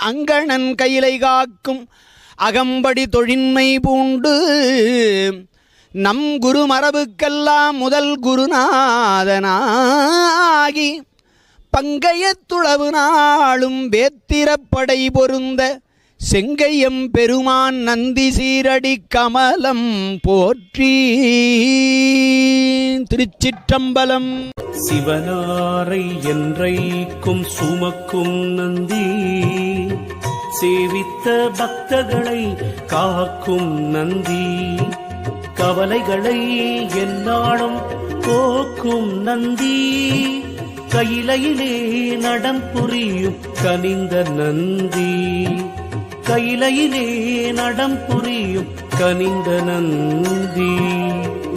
அங்கணன் கையிலை காக்கும் அகம்படி தொழின்மை பூண்டு நம் குரு மரபுக்கெல்லாம் முதல் குருநாதனாகி பங்கையத்துளவு நாளும் வேத்திரப்படை பொருந்த செங்கையம் பெருமான் நந்தி சீரடி கமலம் போற்றி. திருச்சிற்றம்பலம். சிவனாரை என்றைக்கும் சுமக்கும் நந்தி, சேவித்த பக்தர்களை காக்கும் நந்தி, கவலைகளை எந்நாளும் போக்கும் நந்தி, கையிலையிலே நடம் புரியும் கனிந்த நந்தி, கையிலையிலே நடம் புரியும் கனிந்த நந்தி.